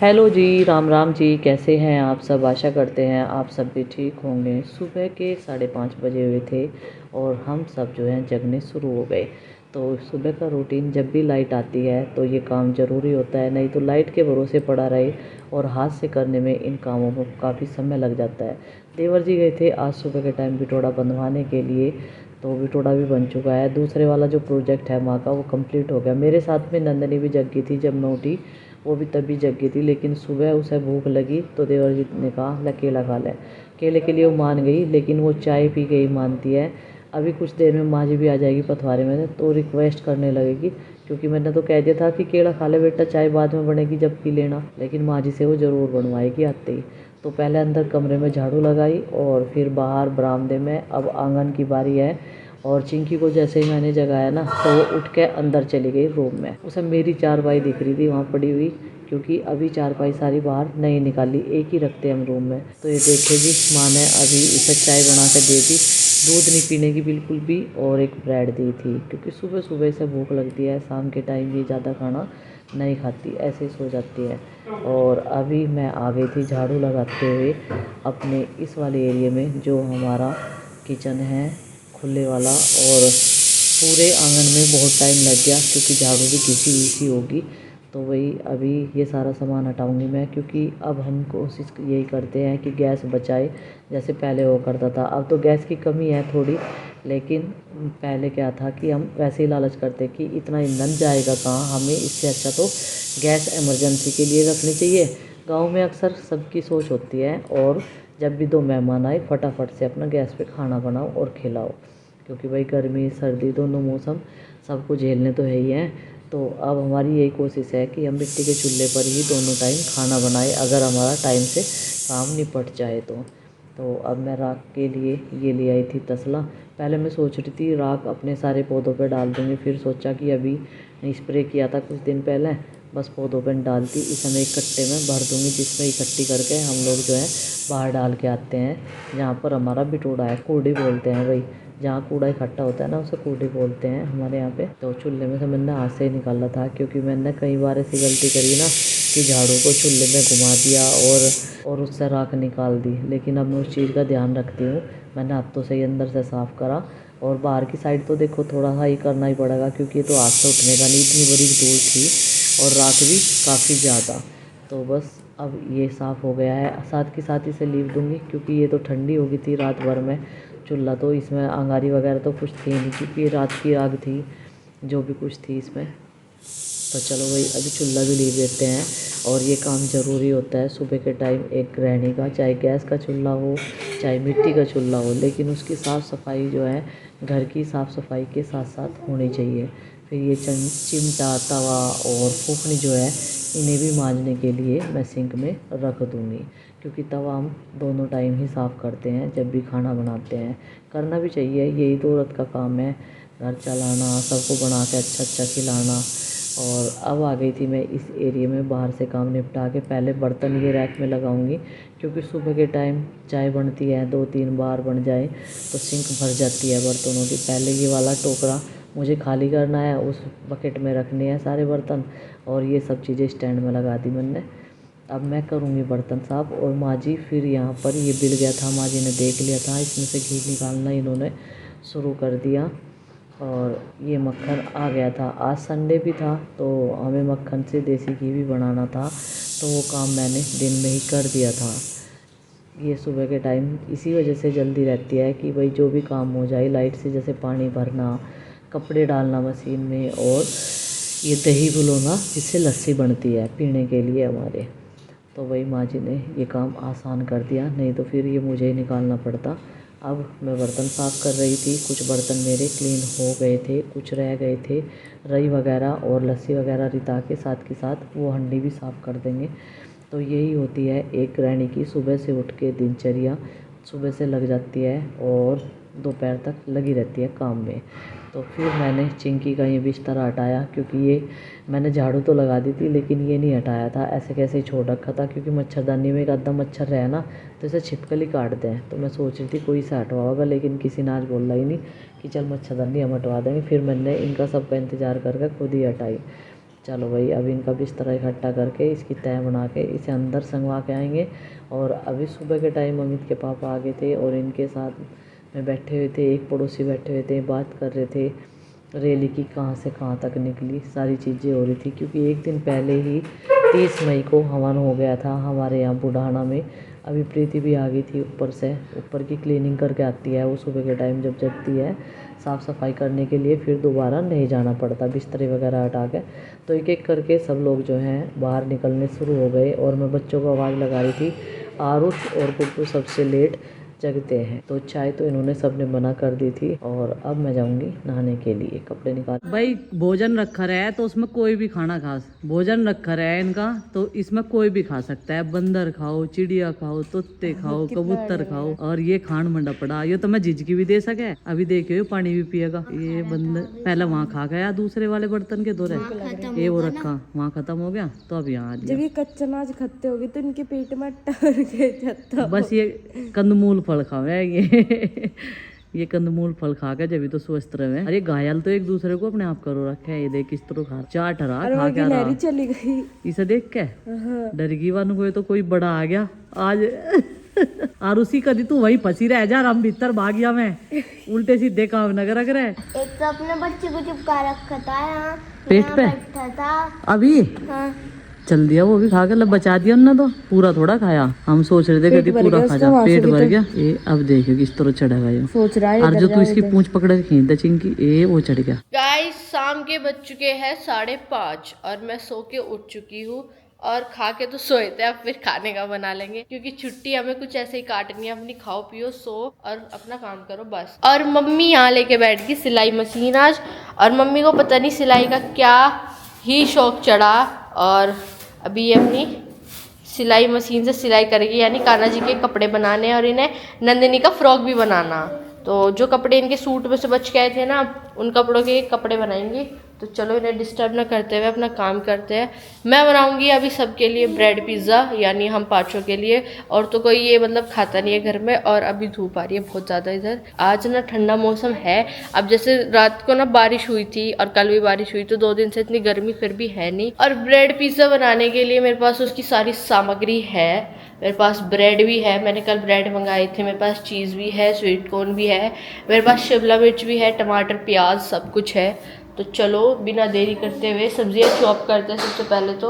Hello जी, राम राम जी। कैसे हैं आप सब? आशा करते हैं आप सब भी ठीक होंगे। सुबह के 5:30 बजे हुए थे और हम सब जो हैं जगने शुरू हो गए। तो सुबह का रूटीन, जब भी लाइट आती है तो ये काम ज़रूरी होता है, नहीं तो लाइट के भरोसे पड़ा रहे और हाथ से करने में इन कामों को काफ़ी समय लग जाता है। देवर जी गए थे आज सुबह के टाइम बिटोड़ा बनवाने के लिए, तो बिटोड़ा भी बन चुका है। दूसरे वाला जो प्रोजेक्ट है माँ का, वो कंप्लीट हो गया। मेरे साथ में नंदनी भी जग गई थी जब मैं उठी, वो भी तभी जग गई थी। लेकिन सुबह उसे भूख लगी तो देवर जी ने कहा ले केला खा ले। केले के लिए वो मान गई, लेकिन वो चाय पी के ही मानती है। अभी कुछ देर में माँ जी भी आ जाएगी पथवारे में, तो रिक्वेस्ट करने लगेगी, क्योंकि मैंने तो कह दिया था कि केला खा ले बेटा, चाय बाद में बनेगी जब पी लेना। लेकिन माँ जी से वो ज़रूर बनवाएगी आते ही। तो पहले अंदर कमरे में झाड़ू लगाई और फिर बाहर बरामदे में। अब आंगन की बारी है। और चिंकी को जैसे ही मैंने जगाया ना, तो वो उठ के अंदर चली गई रूम में। उसे मेरी चारपाई दिख रही थी वहाँ पड़ी हुई, क्योंकि अभी चारपाई सारी बाहर नहीं निकाली, एक ही रखते हैं हम रूम में। तो ये देखेगी, माँ ने अभी इसे चाय बना के दे दी, दूध नहीं पीने की बिल्कुल भी, और एक ब्रेड दी थी, क्योंकि सुबह सुबह इसे भूख लगती है। शाम के टाइम ये ज़्यादा खाना नहीं खाती, ऐसे ही सो जाती है। और अभी मैं आ गई थी झाड़ू लगाते हुए अपने इस वाले एरिया में, जो हमारा किचन है खुले वाला। और पूरे आंगन में बहुत टाइम लग गया, क्योंकि झाड़ू भी घिसी हुई सी होगी। तो वही अभी ये सारा सामान हटाऊंगी मैं, क्योंकि अब हम कोशिश यही करते हैं कि गैस बचाए, जैसे पहले वो करता था। अब तो गैस की कमी है थोड़ी, लेकिन पहले क्या था कि हम वैसे ही लालच करते कि इतना ईंधन जाएगा कहाँ, हमें इससे अच्छा तो गैस इमरजेंसी के लिए रखनी चाहिए। गांव में अक्सर सबकी सोच होती है। और जब भी दो मेहमान आए, फटाफट से अपना गैस पे खाना बनाओ और खिलाओ, क्योंकि भाई गर्मी सर्दी दोनों मौसम सबको झेलने तो है ही हैं। तो अब हमारी यही कोशिश है कि हम मिट्टी के चूल्हे पर ही दोनों टाइम खाना बनाएं, अगर हमारा टाइम से काम निपट जाए तो अब मैं राख के लिए ये ले आई थी तसला। पहले मैं सोच रही थी राख अपने सारे पौधों पर डाल दूँगी, फिर सोचा कि अभी स्प्रे किया था कुछ दिन पहले, बस पौधों पर डालती। इस समय एक कट्टे में भर दूँगी, जिसमें इकट्ठी करके हम लोग जो है बाहर डाल के आते हैं। जहाँ पर हमारा बिटोड़ा है, कूड़ी बोलते हैं भाई, जहाँ कूड़ा इकट्ठा होता है ना, उसे कूड़ी बोलते हैं हमारे यहाँ पे। तो चूल्हे में से मैंने हाथ से ही निकाला था, क्योंकि मैंने कई बार ऐसी गलती करी ना कि झाड़ू को चूल्हे में घुमा दिया और उससे राख निकाल दी। लेकिन अब मैं उस चीज़ का ध्यान रखती हूँ। मैंने हाथों से ही अंदर से साफ़ करा। और बाहर की साइड तो देखो थोड़ा सा ही करना ही पड़ेगा, क्योंकि ये तो हाथ से उठने का नहीं, इतनी बड़ी धूल थी और राख भी काफ़ी ज़्यादा। तो बस अब ये साफ़ हो गया है। साथ के साथ इसे लीव दूँगी, क्योंकि ये तो ठंडी हो गई थी रात भर में। चूल्हा तो इसमें अंगारी वगैरह तो कुछ थी नहीं, क्योंकि ये रात की आग थी जो भी कुछ थी इसमें। तो चलो भाई, अभी चूल्हा भी लीव देते हैं। और ये काम ज़रूरी होता है सुबह के टाइम एक गृहिणी का, चाहे गैस का चूल्हा हो चाहे मिट्टी का चूल्हा हो, लेकिन उसकी साफ़ सफाई जो है घर की साफ़ सफाई के साथ साथ होनी चाहिए। फिर ये चिमटा तवा और फूकनी जो है, इन्हें भी मांजने के लिए मैं सिंक में रख दूँगी, क्योंकि तवा हम दोनों टाइम ही साफ़ करते हैं जब भी खाना बनाते हैं। करना भी चाहिए, यही तो औरत का काम है, घर चलाना, सबको बना के अच्छा अच्छा खिलाना। और अब आ गई थी मैं इस एरिया में, बाहर से काम निपटा के पहले बर्तन ये रैक में लगाऊंगी, क्योंकि सुबह के टाइम चाय बनती है, 2-3 बार बन जाए तो सिंक भर जाती है बर्तनों की। पहले ये वाला टोकरा मुझे खाली करना है, उस बकेट में रखने हैं सारे बर्तन, और ये सब चीज़ें स्टैंड में लगा दी मैंने। अब मैं करूँगी बर्तन साफ़। और माँ जी फिर यहाँ पर ये बिल गया था, माँ जी ने देख लिया था, इसमें से घी निकालना इन्होंने शुरू कर दिया। और ये मक्खन आ गया था, आज संडे भी था, तो हमें मक्खन से देसी घी भी बनाना था, तो वो काम मैंने दिन में ही कर दिया था। ये सुबह के टाइम इसी वजह से जल्दी रहती है कि भाई जो भी काम हो जाए लाइट से, जैसे पानी भरना, कपड़े डालना मशीन में, और ये दही बुलोना, जिससे लस्सी बनती है पीने के लिए हमारे। तो वही माँ जी ने ये काम आसान कर दिया, नहीं तो फिर ये मुझे ही निकालना पड़ता। अब मैं बर्तन साफ़ कर रही थी, कुछ बर्तन मेरे क्लीन हो गए थे, कुछ रह गए थे, रई वगैरह और लस्सी वगैरह रिता के साथ वो हंडी भी साफ़ कर देंगे। तो यही होती है एक गृहिणी की सुबह से उठ के दिनचर्या। सुबह से लग जाती है और दोपहर तक लगी रहती है काम में। तो फिर मैंने चिंकी का ये बिस्तर हटाया, क्योंकि ये मैंने झाड़ू तो लगा दी थी, लेकिन ये नहीं हटाया था, ऐसे कैसे ही छोड़ रखा था, क्योंकि मच्छरदानी में एक आधा मच्छर रहे ना, तो इसे छिपकली काट दें। तो मैं सोच रही थी कोई से हटवाओगा, लेकिन किसी ने आज बोला ही नहीं कि चल मच्छरदानी हम हटवा देंगे। फिर मैंने इनका सबका इंतज़ार करके खुद ही हटाई। चलो भाई, अब इनका बिस्तर इकट्ठा करके इसकी तह बना के इसे अंदर संगवा के आएंगे। और अभी सुबह के टाइम अमित के पापा आ गए थे और इनके साथ में बैठे हुए थे, एक पड़ोसी बैठे हुए थे, बात कर रहे थे रैली की कहाँ से कहाँ तक निकली, सारी चीज़ें हो रही थी। क्योंकि एक दिन पहले ही 30 मई को हवन हो गया था हमारे यहाँ बुढ़ाना में। अभी प्रीति भी आ गई थी ऊपर से, ऊपर की क्लीनिंग करके आती है वो सुबह के टाइम जब जगती है, साफ़ सफाई करने के लिए फिर दोबारा नहीं जाना पड़ता बिस्तरे वगैरह हटा के। तो एक एक करके सब लोग जो हैं बाहर निकलने शुरू हो गए और मैं बच्चों को आवाज़ लगा रही थी। आरुष और गुड्डू सबसे लेट जगते हैं, तो चाय तो इन्होंने सबने मना कर दी थी। और अब मैं जाऊंगी नहाने के लिए, कपड़े निकाल। भाई भोजन रखा है तो उसमें कोई भी खाना खा, भोजन रखा है इनका तो इसमें कोई भी खा सकता है। बंदर खाओ, चिड़िया खाओ, तोते खाओ, कबूतर खाओ, और ये खान मंडा पड़ा, ये तो मैं झिझकी भी दे सके। अभी देखियो पानी भी पिएगा ये बंदर। पहले वहाँ खा गया दूसरे वाले बर्तन के दौरे, ये वो रखा वहाँ खत्म हो गया तो अब यहाँ जब ये कच्चा अनाज खाते होगे तो इनके पेट में अट्टा के जाता। बस ये कंदमूल फल खावे ये कंदमूल फल खा के जब तो स्वस्थ रहे। अरे घायल तो एक दूसरे को अपने आप करो रखे है। ये देख किस तरह खा चाट रहा, खा क्या रहा, चली गई इसे देख के डरगी वन को तो कोई बड़ा आ गया आज। और उसी कदी तू वही फंसी रह जा, हम भीतर भाग गया मैं, उल्टे सीधे काम न कर रहे। एक तो अपने बच्चे को चिपका रखा था यहाँ पेट पे बैठा था अभी। हाँ। चल दिया वो भी खा के, बचा दिया उन्होंने तो पूरा थोड़ा खाया। हम सोच रहे थे कभी पूरा खा जा, पेट भर गया। ये अब देखियो किस तरह चढ़ेगा ये, सोच रहा है। और जो तू इसकी पूंछ पकड़ के खींच दे चिंकी, ये वो चढ़ गया। गाइस शाम के बज चुके हैं 5:30 और मैं सो के उठ चुकी हूँ। और खा के तो सोए थे, अब फिर खाने का बना लेंगे क्योंकि छुट्टी हमें कुछ ऐसे ही काटनी है अपनी। खाओ पियो सो और अपना काम करो बस। और मम्मी यहाँ लेके बैठ गई सिलाई मशीन आज, और मम्मी को पता नहीं सिलाई का क्या ही शौक चढ़ा, और अभी ये अपनी सिलाई मशीन से सिलाई करेगी, यानी कान्हा जी के कपड़े बनाने और इन्हें नंदिनी का फ्रॉक भी बनाना। तो जो कपड़े इनके सूट में से बच के आए थे ना, उन कपड़ों के कपड़े बनाएंगी। तो चलो इन्हें डिस्टर्ब ना करते हुए अपना काम करते हैं। मैं बनाऊंगी अभी सबके लिए ब्रेड पिज़्ज़ा, यानी हम पाँचों के लिए, और तो कोई ये मतलब खाता नहीं है घर में। और अभी धूप आ रही है बहुत ज़्यादा इधर, आज ना ठंडा मौसम है। अब जैसे रात को ना बारिश हुई थी और कल भी बारिश हुई, तो 2 दिन से इतनी गर्मी फिर भी है नहीं। और ब्रेड पिज़्ज़ा बनाने के लिए मेरे पास उसकी सारी सामग्री है। मेरे पास ब्रेड भी है, मैंने कल ब्रेड मंगाए थे। मेरे पास चीज़ भी है, स्वीट कॉर्न भी है, मेरे पास शिमला मिर्च भी है, टमाटर प्याज सब कुछ है। तो चलो बिना देरी करते हुए सब्जियां चॉप करते हैं सबसे पहले तो।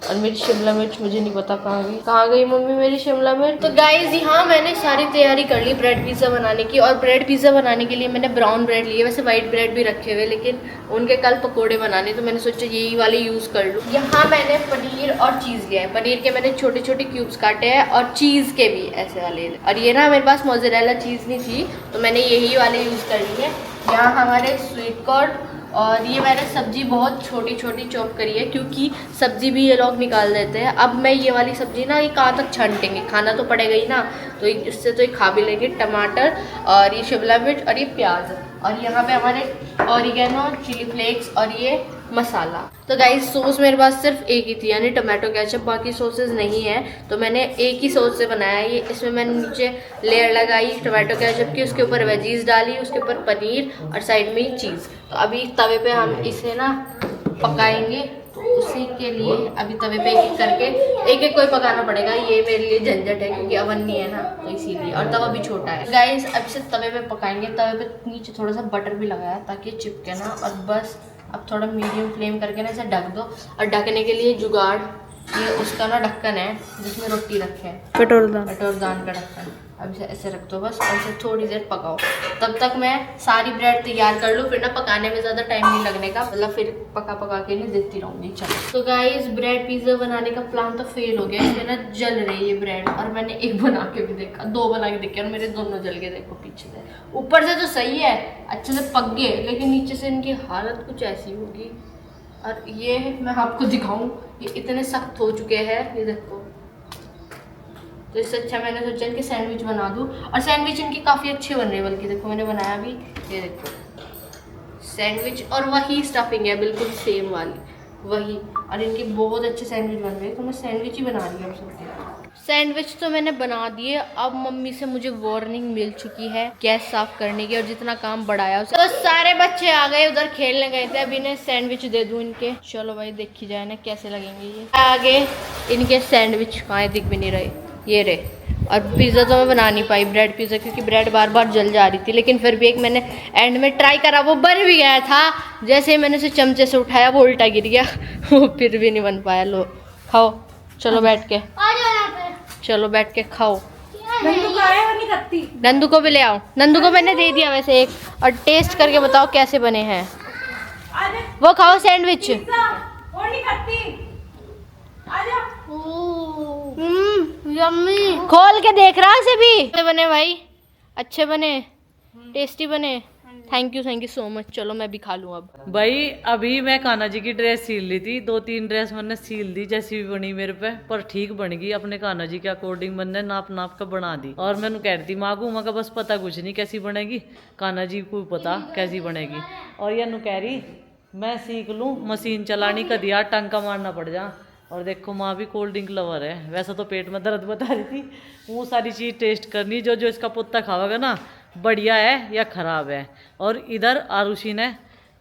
और मेरी शिमला मिर्च मुझे नहीं पता कहाँ गई मम्मी मेरी शिमला मिर्च। तो गाइज यहाँ मैंने सारी तैयारी कर ली ब्रेड पिज़्ज़ा बनाने की। और ब्रेड पिज़्ज़ा बनाने के लिए मैंने ब्राउन ब्रेड लिए, वैसे वाइट ब्रेड भी रखे हुए, लेकिन उनके कल पकोड़े बनाने तो मैंने सोचा यही वाले यूज़ कर लूँ। यहाँ मैंने पनीर और चीज़ लिया है। पनीर के मैंने छोटे छोटे क्यूब्स काटे हैं और चीज़ के भी ऐसे वाले। और ये ना मेरे पास मोज़रेला चीज़ नहीं थी तो मैंने यही वाले यूज़ कर ली है। यहाँ हमारे स्वीट कॉर्न, और ये मैंने सब्जी बहुत छोटी छोटी चॉप करी है क्योंकि सब्जी भी ये लोग निकाल देते हैं। अब मैं ये वाली सब्जी ना ये कहाँ तक छांटेंगे, खाना तो पड़ेगा ही ना, तो इससे तो ये खा भी लेंगे। टमाटर और ये शिमला मिर्च और ये प्याज, और यहाँ पे हमारे ऑरिगेनो, चिली फ्लेक्स और ये मसाला। तो गाइस सॉस मेरे पास सिर्फ एक ही थी, यानी टमाटो केचप, बाकी सॉसेज नहीं है। तो मैंने एक ही सॉस से बनाया ये। इसमें मैंने नीचे लेयर लगाई टमाटो केचप की, उसके ऊपर वेजीज डाली, उसके ऊपर पनीर और साइड में ही चीज़। तो अभी तवे पे हम इसे ना पकाएंगे। तो उसी के लिए अभी तवे पे एक एक करके एक एक कोई पकाना पड़ेगा। ये मेरे लिए झंझट है क्योंकि अवन नहीं है ना, तो इसीलिए, और तवा भी छोटा है। गाइस अब से तवे पे पकाएंगे। तवे पे नीचे थोड़ा सा बटर भी लगाया ताकि चिपके ना। और बस अब थोड़ा मीडियम फ्लेम करके ना इसे ढक दो। और ढकने के लिए जुगाड़, ये उसका ना ढक्कन है जिसमें रोटी रखे हैं, कटोरदान का ढक्कन। अब इसे ऐसे रख दो बस, और इसे थोड़ी देर पकाओ। तब तक मैं सारी ब्रेड तैयार कर लूँ, फिर ना पकाने में ज़्यादा टाइम नहीं लगने का, मतलब फिर पका के नहीं देती रहूँगी। चलो तो गाइस ब्रेड पिज़्ज़ा बनाने का प्लान तो फेल हो गया, इसमें ना जल रही है ब्रेड। और मैंने एक बना के भी देखा, 2 बना के देखे और मेरे दोनों जल के, देखो पीछे से। ऊपर से तो सही है, अच्छे से पक गए, लेकिन नीचे से इनकी हालत कुछ ऐसी होगी। और ये मैं आपको दिखाऊँ, ये इतने सख्त हो चुके हैं, ये देखो। तो इससे अच्छा मैंने सोचा इनके सैंडविच बना दूँ। और सैंडविच इनकी काफ़ी अच्छे बन रहे हैं, बल्कि देखो मैंने बनाया भी, ये देखो सैंडविच, और वही स्टफिंग है बिल्कुल सेम वाली। वही। और इनके बहुत अच्छे सैंडविच बन रहे हैं, तो मैं सैंडविच ही बना रही हूँ सबके। सैंडविच तो मैंने बना दिए। अब मम्मी से मुझे वार्निंग मिल चुकी है गैस साफ करने की, और जितना काम बढ़ाया उसे। तो सारे बच्चे आ गए, उधर खेलने गए थे। अब इन्हें सैंडविच दे दूं इनके। चलो भाई देखी जाए ना कैसे लगेंगे ये। आगे इनके सैंडविच कहाँ दिख भी नहीं रहे, ये रहे। और पिज़्ज़ा तो मैं बना नहीं पाई, ब्रेड पिज़्ज़ा, क्योंकि ब्रेड बार बार जल जा रही थी। लेकिन फिर भी एक मैंने एंड में ट्राई करा, वो बन भी गया था। जैसे ही मैंने उसे चमचे से उठाया वो उल्टा गिर गया। वो फिर भी नहीं बन पाया। लो खाओ, चलो बैठ के, आ जाओ यहाँ पे। चलो बैठ के खाओ। नंदू का है, वो नहीं खाती। नंदू को भी ले आओ। नंदू को मैंने दे दिया वैसे एक। और टेस्ट करके बताओ कैसे बने हैं। वो खाओ सैंडविच। वो नहीं खाती। आ जा। यम्मी। खोल के देख रहा है इसे भी। अच्छे बने भाई, अच्छे बने, टेस्टी बने। Thank you so much. चलो मैं भी खा लूँ अब। भाई अभी मैं कान्हा जी की ड्रेस सील ली थी, 2-3 ड्रेस मैंने सील दी जैसी भी बनी मेरे पे, पर ठीक बन गई। अपने कान्हा जी के अकॉर्डिंग मैंने नाप नाप कर बना दी। और मैंने कह रही थी माँ को, मगर बस पता कुछ नहीं कैसी बनेगी, कान्हा जी को पता कैसी बनेगी। और यह नु कह रही मैं सीख लूँ मशीन चलानी, कदी यार टंका मारना पड़ जा। और देखो माँ भी कोल्ड ड्रिंक लवर है। वैसे तो पेट में दर्द बता रही थी, वो सारी चीज़ टेस्ट करनी, जो जो इसका पुत्ता खावेगा ना, बढ़िया है या खराब है। और इधर आरुषि ने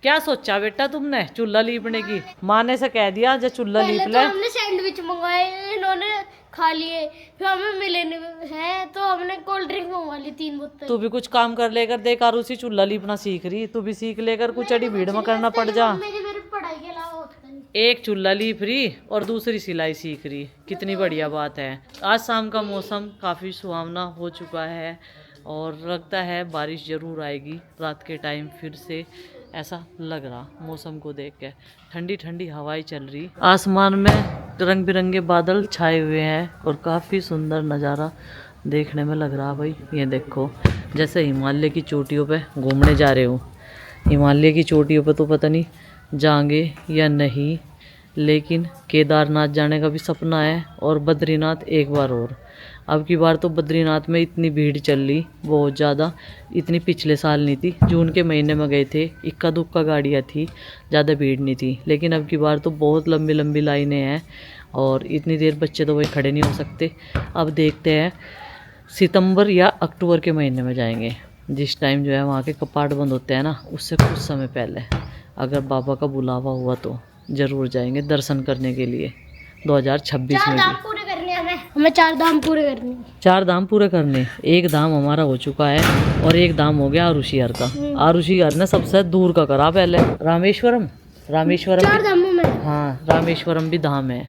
क्या सोचा बेटा तुमने चूल्हा लीपने की? माँ ने से कह दिया जो चूल्हा लीप पहले ले। तो हमने सैंडविच मंगाए, इन्होंने खा लिए। फिर हमें मिले नहीं हैं, तो हमने कोल्ड ड्रिंक मंगवा ली 3 बोतल। तू भी कुछ काम कर लेकर देख, आरुषि चूल्हा लीपना सीख रही, तू भी सीख लेकर, कुछ अड़ी भीड़ में करना पड़ जा। मेरी पढ़ाई के अलावा होता नहीं। एक चूल्हा लीप रही और दूसरी सिलाई सीख रही, कितनी बढ़िया बात है। आज शाम का मौसम काफ़ी सुहावना हो चुका है और लगता है बारिश ज़रूर आएगी रात के टाइम फिर से, ऐसा लग रहा मौसम को देख के। ठंडी ठंडी हवाएं चल रही, आसमान में रंग बिरंगे बादल छाए हुए हैं और काफ़ी सुंदर नज़ारा देखने में लग रहा। भाई ये देखो, जैसे हिमालय की चोटियों पे घूमने जा रहे हो। हिमालय की चोटियों पे तो पता नहीं जाएंगे या नहीं, लेकिन केदारनाथ जाने का भी सपना है और बद्रीनाथ एक बार और। अब की बार तो बद्रीनाथ में इतनी भीड़ चल रही बहुत ज़्यादा, इतनी पिछले साल नहीं थी। जून के महीने में गए थे, इक्का दुक्का गाड़ियाँ थी, ज़्यादा भीड़ नहीं थी। लेकिन अब की बार तो बहुत लंबी लंबी लाइनें हैं और इतनी देर बच्चे तो वही खड़े नहीं हो सकते। अब देखते हैं सितंबर या अक्टूबर के महीने में जाएंगे, जिस टाइम जो है वहाँ के कपाट बंद होते हैं ना, उससे कुछ समय पहले। अगर बाबा का बुलावा हुआ तो ज़रूर जाएंगे दर्शन करने के लिए 2026 में भी। पूरे करने हमें 4 धाम पूरे करने। 4 धाम पूरे करने। एक धाम हमारा हो चुका है और एक धाम हो गया आरुषि हर का। आरुषि हर ने सबसे दूर का करा पहले, रामेश्वरम। 4 धामों में। हाँ, रामेश्वरम भी धाम है।